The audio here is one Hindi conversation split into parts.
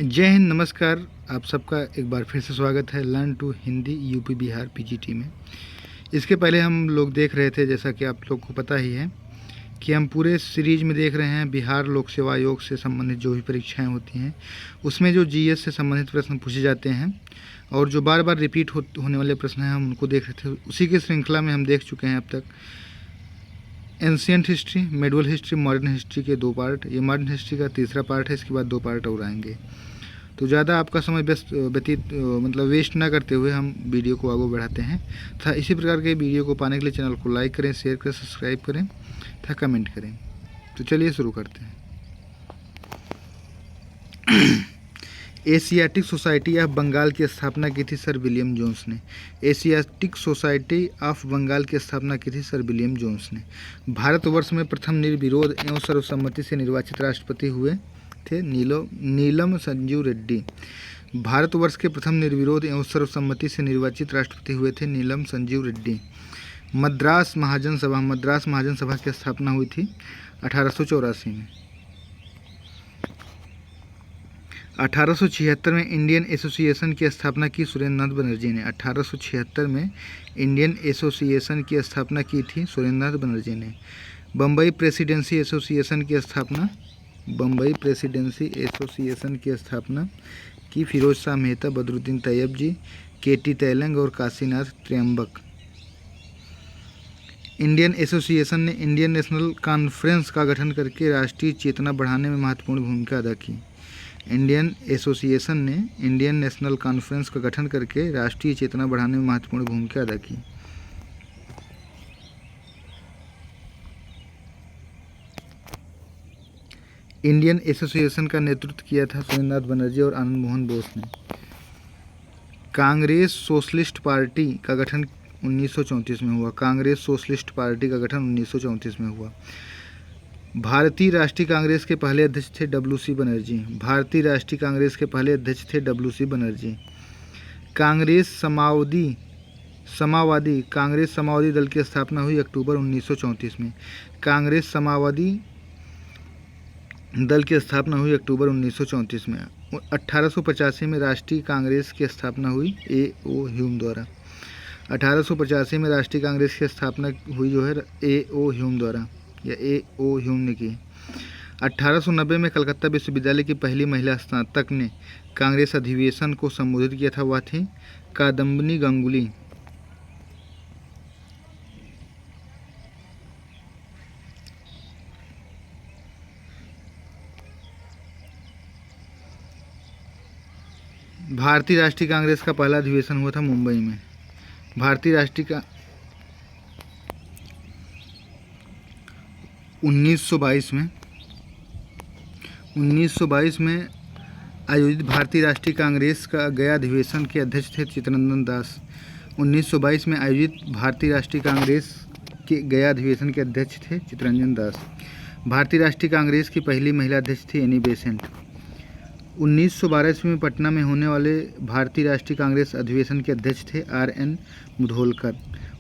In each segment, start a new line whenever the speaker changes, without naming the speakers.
जय हिंद, नमस्कार। आप सबका एक बार फिर से स्वागत है learn to Hindi UP Bihar PGT में। इसके पहले हम लोग देख रहे थे, जैसा कि आप लोग को पता ही है, कि हम पूरे सीरीज में देख रहे हैं बिहार लोक सेवा आयोग से संबंधित जो भी परीक्षाएं होती हैं उसमें जो जीएस से संबंधित प्रश्न पूछे जाते हैं और जो बार बार रिपीट होने वाले प्रश्न हैं हम उनको देख रहे थे। उसी की श्रृंखला में हम देख चुके हैं अब तक ancient history, medieval history, modern history के 2 पार्ट। ये मॉडर्न हिस्ट्री का तीसरा पार्ट है, इसके बाद 2 पार्ट और आएंगे। तो ज़्यादा आपका समय वेस्ट ना करते हुए हम वीडियो को आगे बढ़ाते हैं तथा इसी प्रकार के वीडियो को पाने के लिए चैनल को लाइक करें, शेयर करें, सब्सक्राइब करें तथा कमेंट करें। तो चलिए शुरू करते हैं। एशियाटिक सोसाइटी ऑफ बंगाल की स्थापना की थी सर विलियम जोन्स ने। एशियाटिक सोसाइटी ऑफ बंगाल की स्थापना की थी सर विलियम जोन्स ने। भारतवर्ष में प्रथम निर्विरोध एवं सर्वसम्मति से निर्वाचित राष्ट्रपति हुए थे नीलम संजीव रेड्डी। भारतवर्ष के प्रथम निर्विरोध एवं सर्वसम्मति से निर्वाचित राष्ट्रपति हुए थे नीलम संजीव रेड्डी। मद्रास महाजन सभा की स्थापना हुई थी 1884 में। 1876 में इंडियन एसोसिएशन की स्थापना की सुरेंद्रनाथ बनर्जी ने। 1876 में इंडियन एसोसिएशन की स्थापना की थी सुरेंद्रनाथ बनर्जी ने। बम्बई प्रेसिडेंसी एसोसिएशन की स्थापना की फिरोज शाह मेहता, बदरुद्दीन तैयब जी, केटी तैलंग और काशीनाथ त्र्यंबक। इंडियन एसोसिएशन ने इंडियन नेशनल कॉन्फ्रेंस का गठन करके राष्ट्रीय चेतना बढ़ाने में महत्वपूर्ण भूमिका अदा की। इंडियन एसोसिएशन ने इंडियन नेशनल कॉन्फ्रेंस का गठन करके राष्ट्रीय चेतना बढ़ाने में महत्वपूर्ण भूमिका अदा की। इंडियन एसोसिएशन का नेतृत्व किया था सुरेंद्रनाथ बनर्जी और आनंद मोहन बोस ने। कांग्रेस सोशलिस्ट पार्टी का गठन 1934 में हुआ। कांग्रेस सोशलिस्ट पार्टी का गठन 1934 में हुआ। भारतीय राष्ट्रीय कांग्रेस के पहले अध्यक्ष थे डब्ल्यू.सी. बनर्जी। भारतीय राष्ट्रीय कांग्रेस के पहले अध्यक्ष थे डब्ल्यू.सी. बनर्जी। कांग्रेस समावादी दल की स्थापना हुई अक्टूबर 1934 में। कांग्रेस समावादी दल की स्थापना हुई अक्टूबर 1934 में। 1885 में राष्ट्रीय कांग्रेस की स्थापना हुई ए.ओ. ह्यूम द्वारा। 1885 में राष्ट्रीय कांग्रेस की स्थापना हुई जो है ए.ओ. ह्यूम द्वारा या ए.ओ. ह्यूम ने की। 1890 में कलकत्ता विश्वविद्यालय की पहली महिला स्नातक ने कांग्रेस अधिवेशन को संबोधित किया था, वह थी कादम्बिनी गांगुली। भारतीय राष्ट्रीय कांग्रेस का पहला अधिवेशन हुआ था मुंबई में। भारतीय राष्ट्रीय का 1922 में आयोजित भारतीय राष्ट्रीय कांग्रेस का गया अधिवेशन के अध्यक्ष थे चित्तरंजन दास। 1922 में आयोजित भारतीय राष्ट्रीय कांग्रेस के गया अधिवेशन के अध्यक्ष थे चित्तरंजन दास। भारतीय राष्ट्रीय कांग्रेस की पहली महिला अध्यक्ष थी एनी बेसेंट। 1912 ईस्वी में पटना में होने वाले भारतीय राष्ट्रीय कांग्रेस अधिवेशन के अध्यक्ष थे आर.एन. मुधोलकर।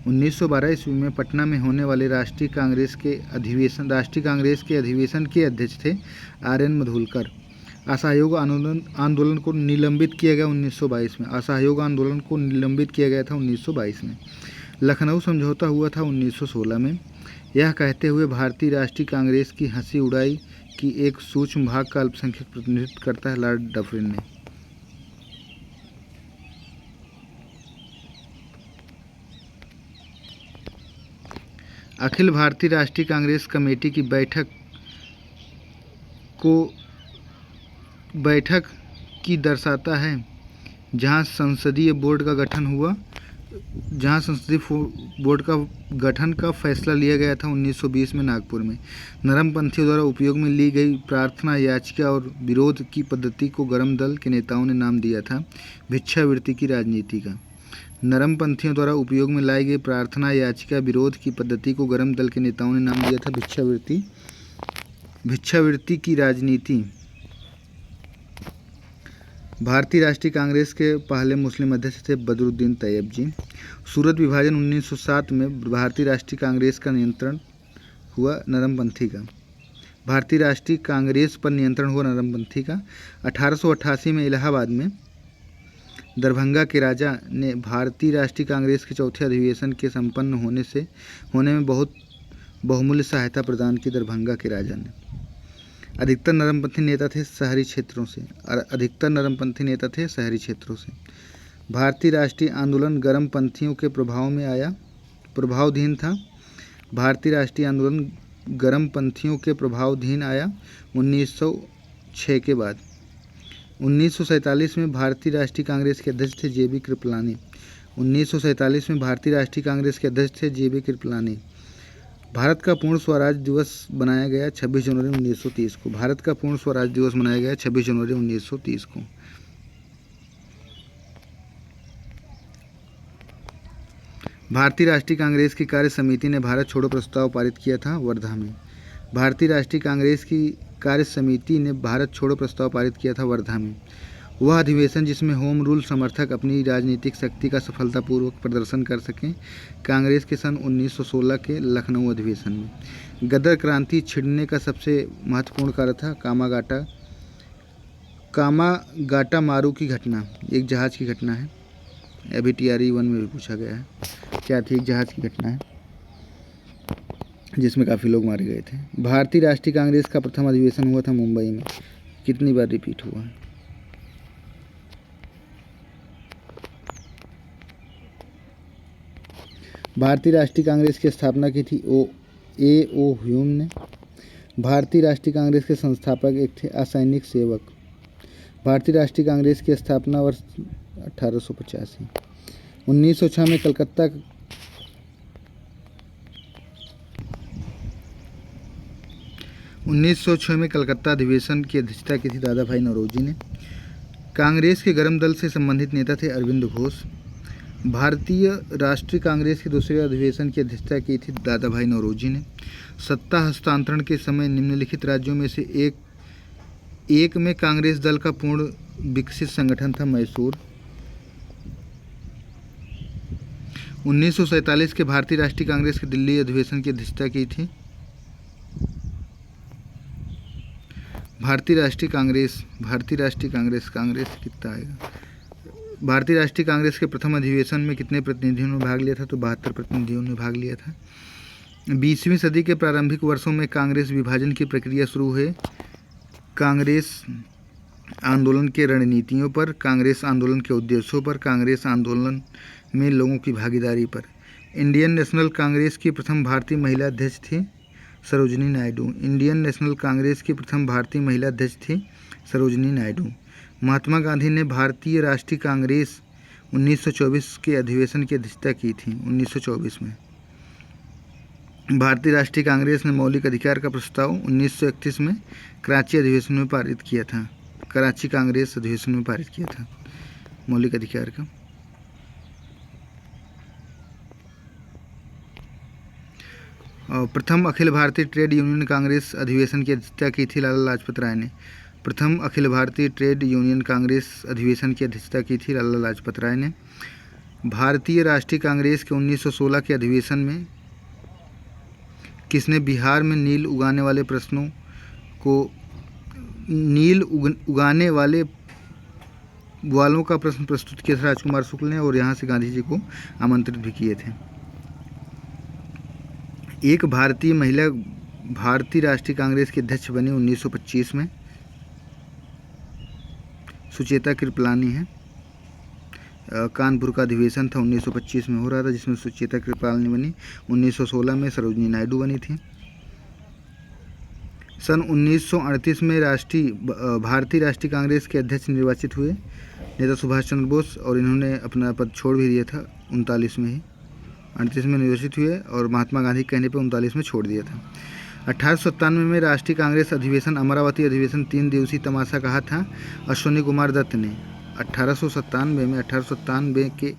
1912 ईस्वी में पटना में होने वाले राष्ट्रीय कांग्रेस के अधिवेशन के अध्यक्ष थे आर.एन. मुधोलकर। असहयोग आंदोलन को निलंबित किया गया 1922 में। असहयोग आंदोलन को निलंबित किया गया था 1922 में। लखनऊ समझौता हुआ था 1916 में। यह कहते हुए भारतीय राष्ट्रीय कांग्रेस की हंसी उड़ाई कि एक सूक्ष्म भाग का अल्पसंख्यक प्रतिनिधित्व करता है लॉर्ड डफरिन ने। अखिल भारतीय राष्ट्रीय कांग्रेस कमेटी की बैठक की दर्शाता है जहां संसदीय बोर्ड का गठन का फैसला लिया गया था 1920 में नागपुर में। नरमपंथियों द्वारा उपयोग में ली गई प्रार्थना याचिका और विरोध की पद्धति को गरम दल के नेताओं ने नाम दिया था भिक्षावृत्ति की राजनीति का। नरमपंथियों द्वारा उपयोग में लाई गई प्रार्थना याचिका विरोध की पद्धति को गरम दल के नेताओं ने नाम दिया था भिक्षावृत्ति की राजनीति। भारतीय राष्ट्रीय कांग्रेस के पहले मुस्लिम अध्यक्ष थे बदरुद्दीन तैयब जी। सूरत विभाजन 1907 में भारतीय राष्ट्रीय कांग्रेस का नियंत्रण हुआ नरमपंथी का। भारतीय राष्ट्रीय कांग्रेस पर नियंत्रण हुआ नरमपंथी का। 1888 में इलाहाबाद में दरभंगा के राजा ने भारतीय राष्ट्रीय कांग्रेस के चौथे अधिवेशन के संपन्न होने में बहुत बहुमूल्य सहायता प्रदान की। दरभंगा के राजा ने अधिकतर नरमपंथी नेता थे शहरी क्षेत्रों से। भारतीय राष्ट्रीय आंदोलन गर्मपंथियों के प्रभावाधीन था। भारतीय राष्ट्रीय आंदोलन गर्मपंथियों के प्रभावाधीन आया 1906 के बाद। 1947 में भारतीय राष्ट्रीय कांग्रेस के अध्यक्ष थे जेबी कृपलानी। 1947 में भारतीय राष्ट्रीय कांग्रेस के अध्यक्ष थे जेबी कृपलानी। भारत का पूर्ण स्वराज दिवस बनाया गया 26 जनवरी 1930 को। भारत का पूर्ण स्वराज दिवस मनाया गया 26 जनवरी 1930 को। भारतीय राष्ट्रीय कांग्रेस की कार्य समिति ने भारत छोड़ो प्रस्ताव पारित किया था वर्धा में। भारतीय राष्ट्रीय कांग्रेस की कार्य समिति ने भारत छोड़ो प्रस्ताव पारित किया था वर्धा में। वह अधिवेशन जिसमें होम रूल समर्थक अपनी राजनीतिक शक्ति का सफलतापूर्वक प्रदर्शन कर सकें। कांग्रेस के सन 1916 के लखनऊ अधिवेशन में गदर क्रांति छिड़ने का सबसे महत्वपूर्ण कार्य था कामागाटा मारू की घटना। एक जहाज़ की घटना है, अभी TRE 1 में भी पूछा गया है। क्या थी? एक जहाज़ की घटना है जिसमें काफ़ी लोग मारे गए थे। भारतीय राष्ट्रीय कांग्रेस का प्रथम अधिवेशन हुआ था मुंबई में। कितनी बार रिपीट हुआ है? भारतीय राष्ट्रीय कांग्रेस की स्थापना की थी A.O. ह्यूम ने। भारतीय राष्ट्रीय कांग्रेस के संस्थापक एक थे असैनिक सेवक। भारतीय राष्ट्रीय कांग्रेस की स्थापना वर्ष 1885। 1906 में कलकत्ता अधिवेशन की अध्यक्षता की थी दादा भाई नौरोजी ने। कांग्रेस के गर्म दल से संबंधित नेता थे अरविंद घोष। भारतीय राष्ट्रीय कांग्रेस के दूसरे अधिवेशन की अध्यक्षता की थी दादा भाई नौरोजी ने। सत्ता हस्तांतरण के समय निम्नलिखित राज्यों में से एक में कांग्रेस दल का पूर्ण विकसित संगठन था मैसूर। 1947 के भारतीय राष्ट्रीय कांग्रेस के दिल्ली अधिवेशन की अध्यक्षता की थी। भारतीय राष्ट्रीय कांग्रेस कांग्रेस कितना आएगा? भारतीय राष्ट्रीय कांग्रेस के प्रथम अधिवेशन में कितने प्रतिनिधियों ने भाग लिया था? तो 72 प्रतिनिधियों ने भाग लिया था। 20वीं सदी के प्रारंभिक वर्षों में कांग्रेस विभाजन की प्रक्रिया शुरू हुई। कांग्रेस आंदोलन के रणनीतियों पर, कांग्रेस आंदोलन के उद्देश्यों पर, कांग्रेस आंदोलन में लोगों की भागीदारी पर। इंडियन नेशनल कांग्रेस की प्रथम भारतीय महिला अध्यक्ष थी सरोजिनी नायडू। इंडियन नेशनल कांग्रेस की प्रथम भारतीय महिला अध्यक्ष थी सरोजिनी नायडू। महात्मा गांधी ने भारतीय राष्ट्रीय कांग्रेस 1924 के अधिवेशन की अध्यक्षता की थी। 1924 में भारतीय राष्ट्रीय कांग्रेस ने मौलिक अधिकार का प्रस्ताव 1931 में कराची अधिवेशन में पारित किया था। कराची कांग्रेस अधिवेशन में पारित किया था मौलिक अधिकार का। और प्रथम अखिल भारतीय ट्रेड यूनियन कांग्रेस अधिवेशन की अध्यक्षता की थी लाला लाजपत राय ने। प्रथम अखिल भारतीय ट्रेड यूनियन कांग्रेस अधिवेशन की अध्यक्षता की थी लाला लाजपत राय ने। भारतीय राष्ट्रीय कांग्रेस के 1916 के अधिवेशन में किसने बिहार में नील उगाने वालों का प्रश्न प्रस्तुत किया था? राजकुमार शुक्ल ने। और यहाँ से गांधी जी को आमंत्रित भी किए थे। एक भारतीय महिला भारतीय राष्ट्रीय कांग्रेस की अध्यक्ष बनी 1925 में। सुचेता कृपलानी है। कानपुर का अधिवेशन था 1925 में हो रहा था, जिसमें सुचेता कृपलानी बनी। 1916 में सरोजिनी नायडू बनी थी। सन 1938 में भारतीय राष्ट्रीय कांग्रेस के अध्यक्ष निर्वाचित हुए नेता सुभाष चंद्र बोस, और इन्होंने अपना पद छोड़ भी दिया था 39 में ही। 38 में निर्वाचित हुए और महात्मा गांधी के कहने पर 39 में छोड़ दिया था। 1897 में राष्ट्रीय कांग्रेस अधिवेशन अमरावती अधिवेशन 3 दिवसीय तमाशा कहा था अश्विनी कुमार दत्त ने। 1897 के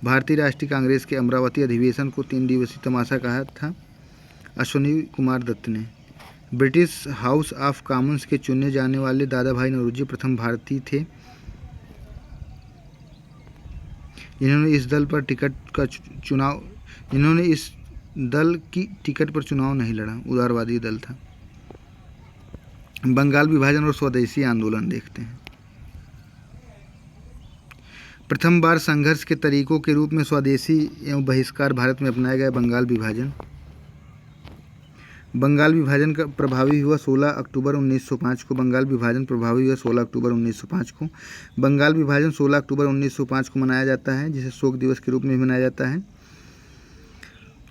भारतीय राष्ट्रीय कांग्रेस के अमरावती अधिवेशन को 3 दिवसीय तमाशा कहा था अश्विनी कुमार दत्त ने। ब्रिटिश हाउस ऑफ कॉमन्स के चुने जाने वाले दादा भाई नौरोजी प्रथम भारतीय थे जिन्होंने इस दल की टिकट पर चुनाव नहीं लड़ा। उदारवादी दल था। बंगाल विभाजन और स्वदेशी आंदोलन देखते हैं। प्रथम बार संघर्ष के तरीकों के रूप में स्वदेशी एवं बहिष्कार भारत में अपनाया गया बंगाल विभाजन। बंगाल विभाजन का प्रभावी हुआ 16 अक्टूबर 1905 को। बंगाल विभाजन प्रभावी हुआ 16 अक्टूबर 1905 को। बंगाल विभाजन 16 अक्टूबर 1905 को मनाया जाता है, जिसे शोक दिवस के रूप में मनाया जाता है।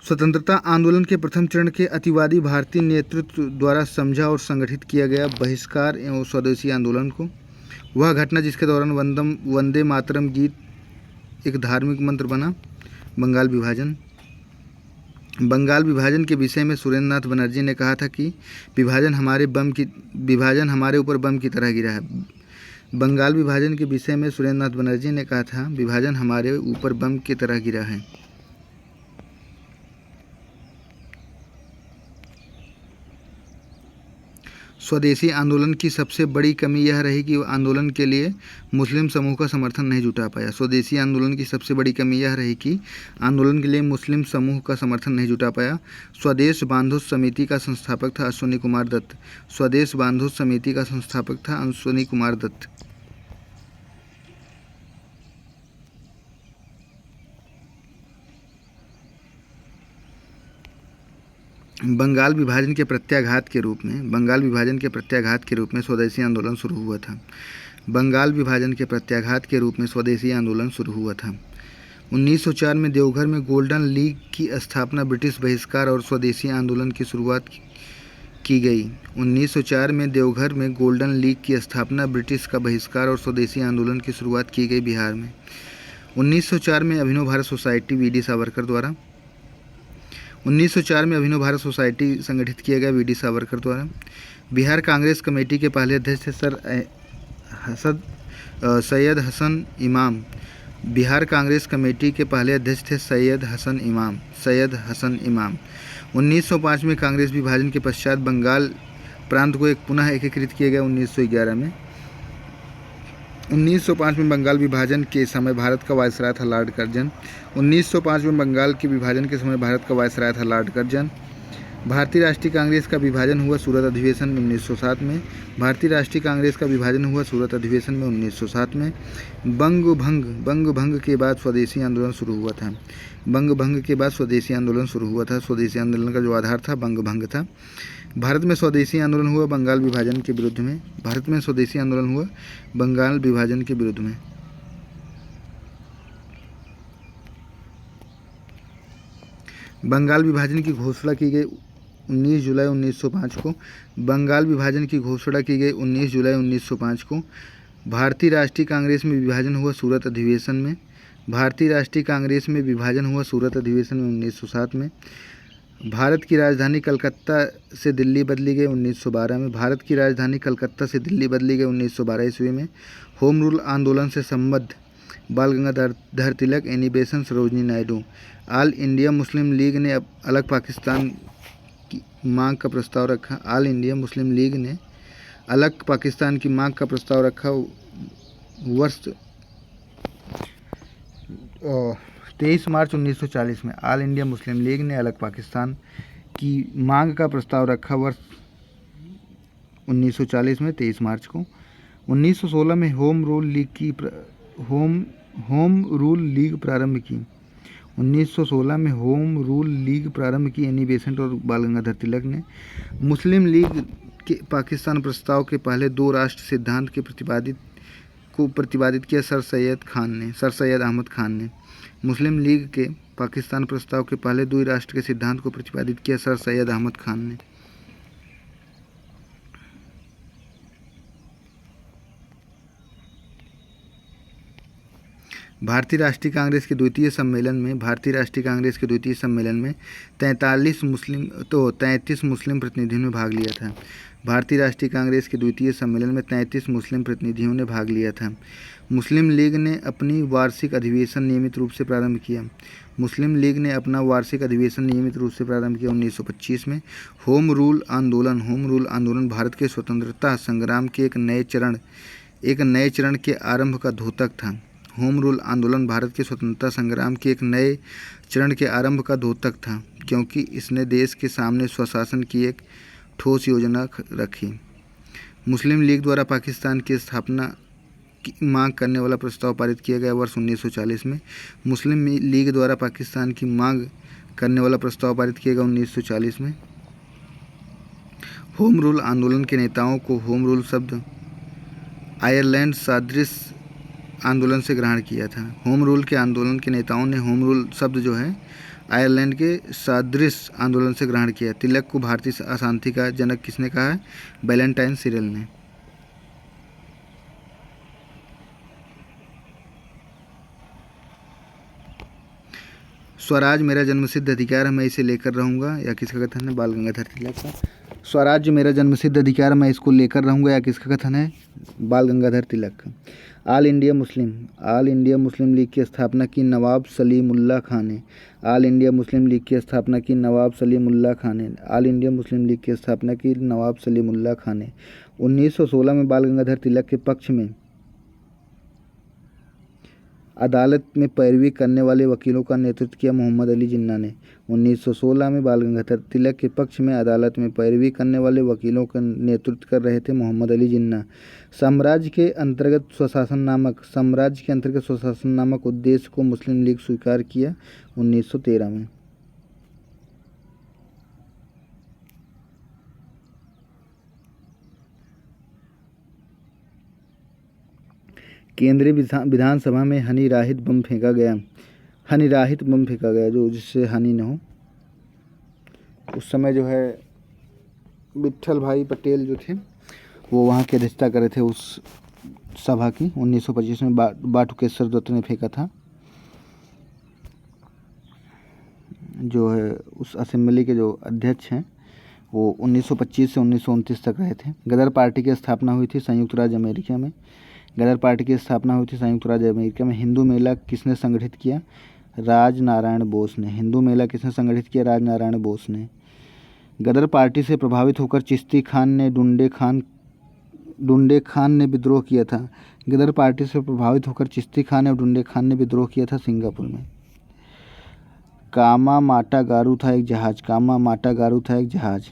स्वतंत्रता आंदोलन के प्रथम चरण के अतिवादी भारतीय नेतृत्व द्वारा समझा और संगठित किया गया बहिष्कार एवं स्वदेशी आंदोलन को, वह घटना जिसके दौरान वंदे मातरम गीत एक धार्मिक मंत्र बना। बंगाल विभाजन। बंगाल विभाजन के विषय में सुरेंद्र नाथ बनर्जी ने कहा था कि विभाजन हमारे ऊपर बम की तरह गिरा है। बंगाल विभाजन के विषय में सुरेंद्र नाथ बनर्जी ने कहा था, विभाजन हमारे ऊपर बम की तरह गिरा है। स्वदेशी आंदोलन की सबसे बड़ी कमी यह रही कि वह आंदोलन के लिए मुस्लिम समूह का समर्थन नहीं जुटा पाया। स्वदेशी आंदोलन की सबसे बड़ी कमी यह रही कि आंदोलन के लिए मुस्लिम समूह का समर्थन नहीं जुटा पाया। स्वदेश बांधो समिति का संस्थापक था अश्विनी कुमार दत्त। स्वदेश बांधो समिति का संस्थापक था अश्विनी कुमार दत्त। बंगाल विभाजन के प्रत्याघात के रूप में स्वदेशी आंदोलन शुरू हुआ था। बंगाल विभाजन के प्रत्याघात के रूप में स्वदेशी आंदोलन शुरू हुआ था। 1904 में देवघर में गोल्डन लीग की स्थापना, ब्रिटिश बहिष्कार और स्वदेशी आंदोलन की शुरुआत की गई। 1904 में देवघर में गोल्डन लीग की स्थापना, ब्रिटिश का बहिष्कार और स्वदेशी आंदोलन की शुरुआत की गई बिहार में। 1904 में Abhinav Bharat society V D Savarkar द्वारा 1904 में अभिनव भारत सोसाइटी संगठित किया गया वी डी सावरकर द्वारा। बिहार कांग्रेस कमेटी के पहले अध्यक्ष थे सैयद हसन इमाम। बिहार कांग्रेस कमेटी के पहले अध्यक्ष थे सैयद हसन इमाम। 1905 में कांग्रेस विभाजन के पश्चात बंगाल प्रांत को पुनः एकीकृत किया गया। 1911 में 1905 में बंगाल विभाजन के समय भारत का वायसराय था लॉर्ड कर्जन। 1905 में बंगाल के विभाजन के समय भारत का वायसराय था लॉर्ड कर्जन। भारतीय राष्ट्रीय कांग्रेस का विभाजन हुआ सूरत अधिवेशन में 1907 में। भारतीय राष्ट्रीय कांग्रेस का विभाजन हुआ सूरत अधिवेशन में 1907 में। बंग भंग के बाद स्वदेशी आंदोलन शुरू हुआ था। स्वदेशी आंदोलन का जो आधार था बंग भंग था। भारत में स्वदेशी आंदोलन हुआ बंगाल विभाजन के विरुद्ध में। बंगाल विभाजन की घोषणा की गई 19 जुलाई 1905 को। बंगाल विभाजन की घोषणा की गई 19 जुलाई 1905 को। भारतीय राष्ट्रीय कांग्रेस में विभाजन हुआ सूरत अधिवेशन में। भारतीय राष्ट्रीय कांग्रेस में विभाजन हुआ सूरत अधिवेशन में 1907 में। भारत की राजधानी कलकत्ता से दिल्ली बदली गई 1912 में। भारत की राजधानी कलकत्ता से दिल्ली बदली गई 1912 ईस्वी में। होम रूल आंदोलन से संबद्ध Bal Gangadhar Tilak, Annie Besant, Sarojini Naidu. All India Muslim league ने अलग पाकिस्तान की मांग का प्रस्ताव रखा। ऑल इंडिया मुस्लिम लीग ने अलग पाकिस्तान की मांग का प्रस्ताव रखा। वर्ष 23 मार्च 1940 में ऑल इंडिया मुस्लिम लीग ने अलग पाकिस्तान की मांग का प्रस्ताव रखा। वर्ष 1940 में 23 मार्च को। 1916 में होम रूल लीग प्रारंभ की। 1916 में होम रूल लीग प्रारंभ की एनी बेसेंट और बाल गंगाधर तिलक ने। मुस्लिम लीग के पाकिस्तान प्रस्ताव के पहले दो राष्ट्र सिद्धांत के प्रतिपादित किया सर सैयद अहमद खान ने। मुस्लिम लीग के पाकिस्तान प्रस्ताव के पहले दो राष्ट्र के सिद्धांत को प्रतिपादित किया सर सैयद अहमद खान ने। भारतीय राष्ट्रीय कांग्रेस के द्वितीय सम्मेलन में 33 मुस्लिम प्रतिनिधियों ने भाग लिया था। भारतीय राष्ट्रीय कांग्रेस के द्वितीय सम्मेलन में 33 मुस्लिम प्रतिनिधियों ने भाग लिया था। मुस्लिम लीग ने अपनी वार्षिक अधिवेशन नियमित रूप से प्रारंभ किया। 1925 में होम रूल आंदोलन भारत के स्वतंत्रता संग्राम के एक नए चरण के आरंभ का द्योतक था। होम रूल आंदोलन भारत के स्वतंत्रता संग्राम के एक नए चरण के आरंभ का द्योतक था, क्योंकि इसने देश के सामने स्वशासन की एक ठोस योजना रखी। मुस्लिम लीग द्वारा पाकिस्तान की स्थापना की मांग करने वाला प्रस्ताव पारित किया गया वर्ष 1940 में। मुस्लिम लीग द्वारा पाकिस्तान की मांग करने वाला प्रस्ताव पारित किया गया 1940 में। होम रूल आंदोलन के नेताओं को होम रूल शब्द आयरलैंड सादृश आंदोलन से ग्रहण किया था। होम रूल के आंदोलन के नेताओं ने होम रूल शब्द जो है आयरलैंड के सादृश आंदोलन से ग्रहण किया। तिलक को भारतीय अशांति का जनक किसने कहा है? वैलेंटाइन सिरल ने। स्वराज मेरा जन्मसिद्ध अधिकार है, मैं इसे लेकर रहूँगा, या किसका कथन है? बाल गंगाधर तिलक का। स्वराज मेरा जन्मसिद्ध अधिकार, मैं इसको लेकर रहूँगा, या किसका कथन है? बाल गंगाधर तिलक का। ऑल इंडिया मुस्लिम लीग की स्थापना की नवाब सलीमुल्लाह खान ने। ऑल इंडिया मुस्लिम लीग की स्थापना की नवाब सलीमुल्लाह खान ने। ऑल इंडिया मुस्लिम लीग की स्थापना की नवाब सलीमुल्लाह खान ने। 1916 में बाल गंगाधर तिलक के पक्ष में अदालत में पैरवी करने वाले वकीलों का नेतृत्व किया मोहम्मद अली जिन्ना ने। 1916 में बाल गंगाधर तिलक के पक्ष में अदालत में पैरवी करने वाले वकीलों का नेतृत्व कर रहे थे मोहम्मद अली जिन्ना। साम्राज्य के अंतर्गत स्वशासन नामक उद्देश्य को मुस्लिम लीग स्वीकार किया 1913 में। केंद्रीय विधानसभा में हानिरहित बम फेंका गया जो जिससे हानि न हो। उस समय जो है विट्ठल भाई पटेल जो थे वो वहाँ की अध्यक्षता कर रहे थे उस सभा की। 1925 में बाटुकेश्वर दत्त ने फेंका था। जो है उस असेंबली के जो अध्यक्ष हैं वो 1925 से 1929 तक रहे थे। गदर पार्टी की स्थापना हुई थी संयुक्त राज्य अमेरिका में। हिंदू मेला किसने संगठित किया? राजनारायण बोस ने। राजनारायण बोस ने। गदर पार्टी से प्रभावित होकर चिश्ती खान ने डुंडे खान ने विद्रोह किया था। गदर पार्टी से प्रभावित होकर चिश्ती खान और डुंडे खान ने विद्रोह किया था सिंगापुर में। कामा माटा गारू था एक जहाज।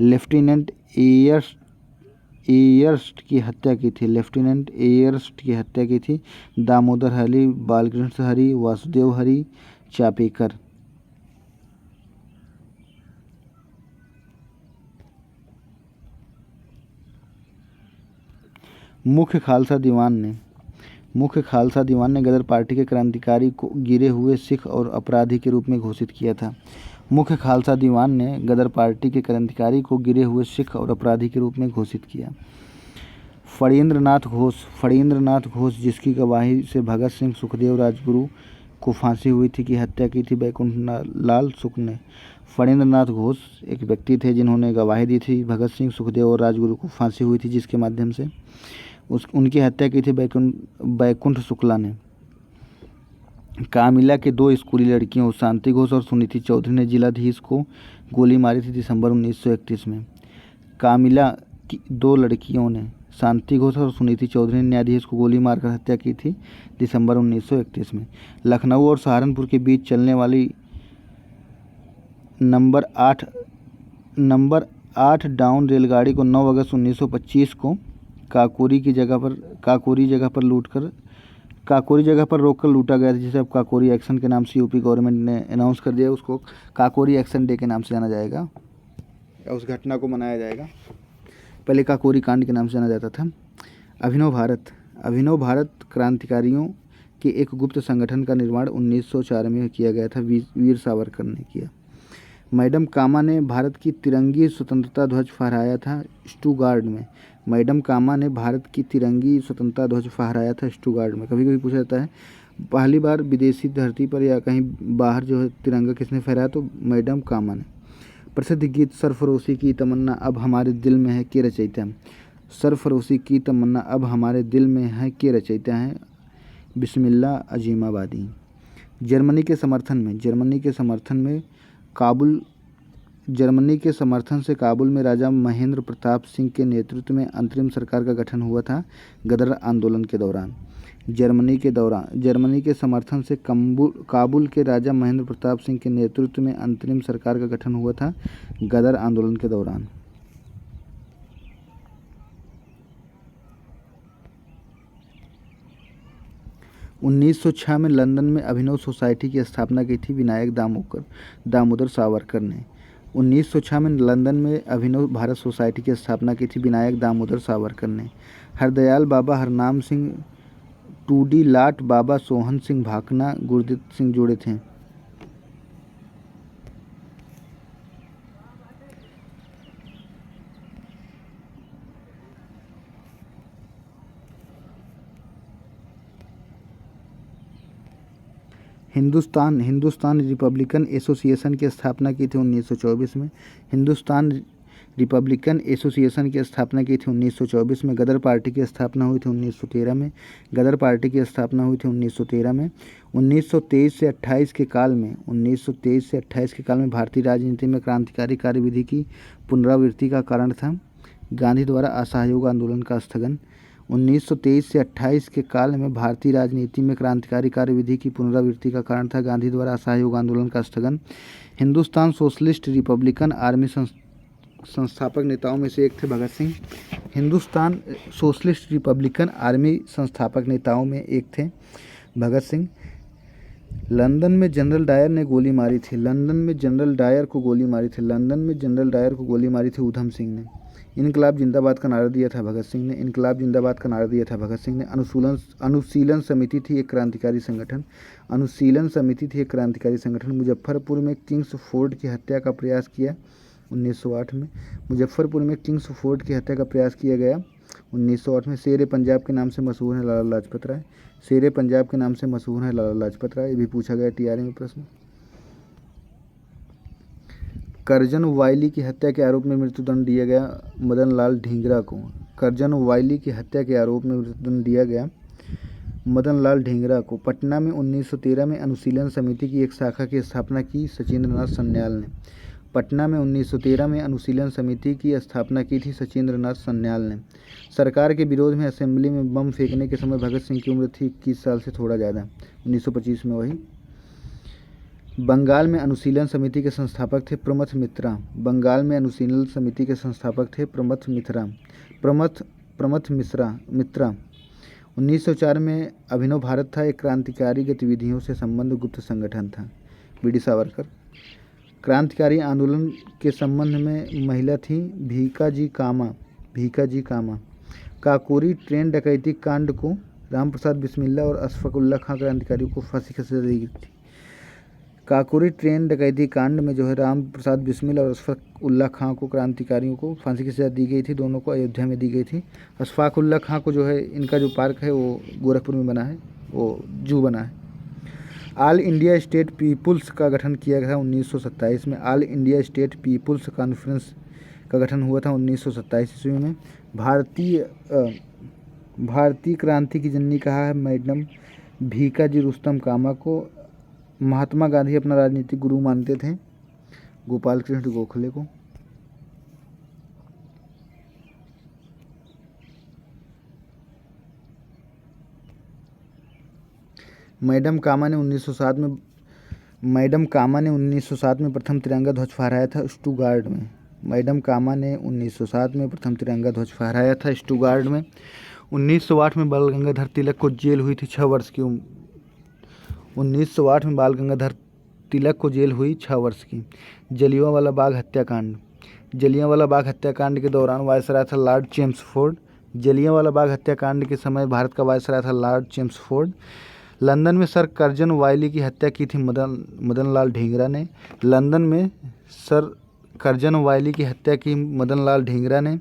लेफ्टिनेंट एयर्स्ट की हत्या की थी दामोदर हरी, बालकृष्ण हरी, वासुदेव हरी चापेकर। मुख्य खालसा दीवान ने गदर पार्टी के क्रांतिकारी को गिरे हुए सिख और अपराधी के रूप में घोषित किया था। मुख्य खालसा दीवान ने गदर पार्टी के क्रांतिकारी को गिरे हुए सिख और अपराधी के रूप में घोषित किया। फणींद्र नाथ घोष जिसकी गवाही से भगत सिंह, सुखदेव, राजगुरु को फांसी हुई थी की हत्या की थी बैकुंठ लाल सुख ने। फणींद्र नाथ घोष एक व्यक्ति थे जिन्होंने गवाही दी थी भगत सिंह, सुखदेव और राजगुरु को फांसी हुई थी जिसके माध्यम से उनकी हत्या की थी बैकुंठ शुक्ला ने। कामिला के 2 स्कूली लड़कियों शांति घोष और सुनीति चौधरी ने जिलाधीश को गोली मारी थी दिसंबर 1931 में। कामिला की 2 लड़कियों ने शांति घोष और सुनीति चौधरी ने न्यायाधीश को गोली मारकर हत्या की थी दिसंबर 1931 में। लखनऊ और सहारनपुर के बीच चलने वाली नंबर 8 डाउन रेलगाड़ी को 9 अगस्त 1925 को काकोरी जगह पर रोककर लूटा गया था, जिसे अब काकोरी एक्शन के नाम से यूपी गवर्नमेंट ने अनाउंस कर दिया। उसको काकोरी एक्शन डे के नाम से जाना जाएगा या उस घटना को मनाया जाएगा। पहले काकोरी कांड के नाम से जाना जाता था। अभिनव भारत क्रांतिकारियों के एक गुप्त संगठन का निर्माण 1904 में किया गया था, वीर सावरकर ने किया। मैडम कामा ने भारत की तिरंगी स्वतंत्रता ध्वज फहराया था स्टुगार्ड में। कभी कभी पूछा जाता है पहली बार विदेशी धरती पर या कहीं बाहर जो है तिरंगा किसने फहराया, तो मैडम कामा ने। प्रसिद्ध गीत सरफरोशी की तमन्ना अब हमारे दिल में है के रचयिता हैं बिस्मिल्लाह अजीमाबादी। जर्मनी के समर्थन में जर्मनी के समर्थन से काबुल में राजा महेंद्र प्रताप सिंह के नेतृत्व में अंतरिम सरकार का गठन हुआ था गदर आंदोलन के दौरान। जर्मनी के समर्थन से काबुल के राजा महेंद्र प्रताप सिंह के नेतृत्व में अंतरिम सरकार का गठन हुआ था गदर आंदोलन के दौरान। उन्नीस सौ 6 में लंदन में अभिनव सोसाइटी की स्थापना की थी विनायक दामोदर सावरकर ने। 1906 में लंदन में अभिनव भारत सोसाइटी की स्थापना की थी विनायक दामोदर सावरकर ने। हरदयाल बाबा हरनाम सिंह टूडी लाट बाबा सोहन सिंह भाकना गुरदीप सिंह जोड़े थे। हिंदुस्तान रिपब्लिकन एसोसिएशन की स्थापना की थी 1924 में। हिंदुस्तान रिपब्लिकन एसोसिएशन की स्थापना की थी 1924 में। गदर पार्टी की स्थापना हुई थी 1913 में। 1923 से 28 के काल में भारतीय राजनीति में क्रांतिकारी कार्यविधि की पुनरावृत्ति का कारण था गांधी द्वारा असहयोग आंदोलन का स्थगन। 1923 से 28 के काल में भारतीय राजनीति में क्रांतिकारी कार्यविधि की पुनरावृत्ति का कारण था गांधी द्वारा असहयोग आंदोलन का स्थगन। हिंदुस्तान सोशलिस्ट रिपब्लिकन आर्मी संस्थापक नेताओं में से एक थे Bhagat Singh. Hindustan socialist republican army संस्थापक नेताओं में एक थे भगत सिंह। लंदन में जनरल डायर ने गोली मारी थी। लंदन में जनरल डायर को गोली मारी थी उधम सिंह ने। इनकलाब जिंदाबाद का नारा दिया था भगत सिंह ने। अनुशीलन समिति थी एक क्रांतिकारी संगठन। मुजफ्फरपुर में किंग्स फोर्ड की हत्या का प्रयास किया 1908 में। मुजफ्फरपुर में किंग्स फोर्ड की हत्या का प्रयास किया गया 1908 में। शेर पंजाब के नाम से मशहूर है लाला लाजपत राय। ये भी पूछा गया टीआरए में प्रश्न। करजन वायली की हत्या के आरोप में मृत्युदंड दिया गया मदन लाल ढींगरा को। पटना में 1913 में अनुशीलन समिति की एक शाखा की स्थापना की सचिंद्र नाथ सन्याल ने। सरकार के विरोध में असेंबली में बम फेंकने के समय भगत सिंह की उम्र थी 21 साल से थोड़ा ज़्यादा। 1925 में वही। बंगाल में अनुशीलन समिति के संस्थापक थे प्रमथ मित्रा। 1904 में अभिनव भारत था एक क्रांतिकारी गतिविधियों से संबंध गुप्त संगठन था। बीडी सावरकर। क्रांतिकारी आंदोलन के संबंध में महिला थी भीकाजी कामा। काकोरी ट्रेन डकैती कांड को रामप्रसाद बिस्मिल्ला और अशफाक उल्लाह खां क्रांतिकारियों को फांसी की सजा दी गई थी। काकोरी ट्रेन डकैती कांड में जो है राम प्रसाद बिस्मिल और अशफाक उल्लाह खां को क्रांतिकारियों को फांसी की सजा दी गई थी। दोनों को अयोध्या में दी गई थी। अशफाक उल्लाह खां को जो है इनका जो पार्क है वो गोरखपुर में बना है, वो जू बना है। ऑल इंडिया स्टेट पीपुल्स का गठन किया गया 1927 में। All India state people's conference का गठन हुआ था 1927 ईस्वी में। भारतीय क्रांति की जननी कहा है मैडम भीकाजी रुस्तम कामा को। महात्मा गांधी अपना राजनीतिक गुरु मानते थे गोपाल कृष्ण गोखले को। मैडम कामा ने 1907 में प्रथम तिरंगा ध्वज फहराया था स्टुगार्ड में। 1908 में बाल गंगाधर तिलक को जेल हुई थी 6 वर्ष की। 1908 में बाल गंगाधर तिलक को जेल हुई 6 वर्ष की। जलियांवाला बाग हत्याकांड के दौरान वायसराय था लॉर्ड चेम्सफोर्ड। जलियांवाला बाग हत्याकांड के समय भारत का वायसराय था लॉर्ड चेम्सफोर्ड। लंदन में सर करजन वायली की हत्या की थी मदन लाल ढींगरा ने। लंदन में सर करजन वायली की हत्या की मदन लाल ढींगरा ने।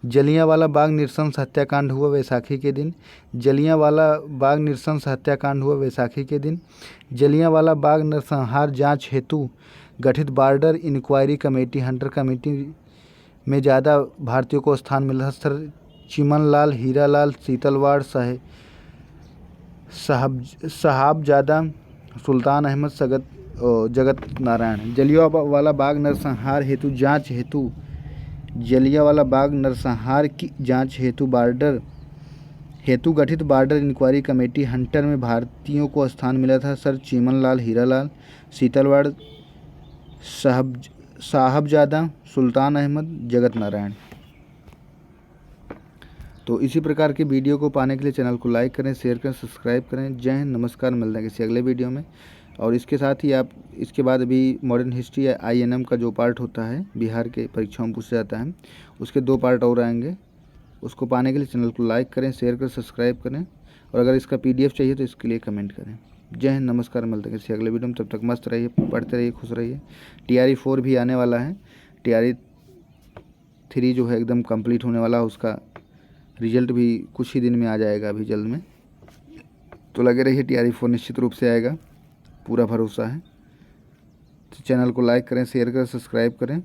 जलियांवाला बाग नृशंस हत्याकांड हुआ वैसाखी के दिन। जलियांवाला बाग नरसंहार जांच हेतु गठित border inquiry committee Hunter committee में ज़्यादा भारतीयों को स्थान मिला। सर चिमनलाल, हीरालाल, सीतलवाड़, साहबजादा, सुल्तान अहमद, जगत नारायण। जलियांवाला बाग नरसंहार हेतु जांच हेतु जलियांवाला बाग नरसंहार की जांच हेतु गठित बॉर्डर इंक्वायरी कमेटी हंटर में भारतीयों को स्थान मिला था। सर चीमनलाल, हीरालाल, शीतलवाड़, साहबजादा, सुल्तान अहमद, जगत नारायण। तो इसी प्रकार के वीडियो को पाने के लिए चैनल को लाइक करें, शेयर करें, सब्सक्राइब करें। जय हिंद, नमस्कार, मिलते हैं किसी अगले वीडियो में। और इसके साथ ही आप इसके बाद अभी मॉडर्न हिस्ट्री या INM का जो पार्ट होता है बिहार के परीक्षाओं में पूछा जाता है, उसके 2 पार्ट और आएंगे। उसको पाने के लिए चैनल को लाइक करें, शेयर करें, सब्सक्राइब करें। और अगर इसका PDF चाहिए तो इसके लिए कमेंट करें। जय हिंद, नमस्कार, मिलते हैं किसी अगले वीडियो में। तब तक मस्त रहिए, पढ़ते रहिए, खुश रहिए। TRE 4 भी आने वाला है। TRE 3 जो है एकदम कंप्लीट होने वाला है, उसका रिजल्ट भी कुछ ही दिन में आ जाएगा, अभी जल्द में। तो लगे रहिए, TRE 4 निश्चित रूप से आएगा, पूरा भरोसा है। तो चैनल को लाइक करें, शेयर करें, सब्सक्राइब करें।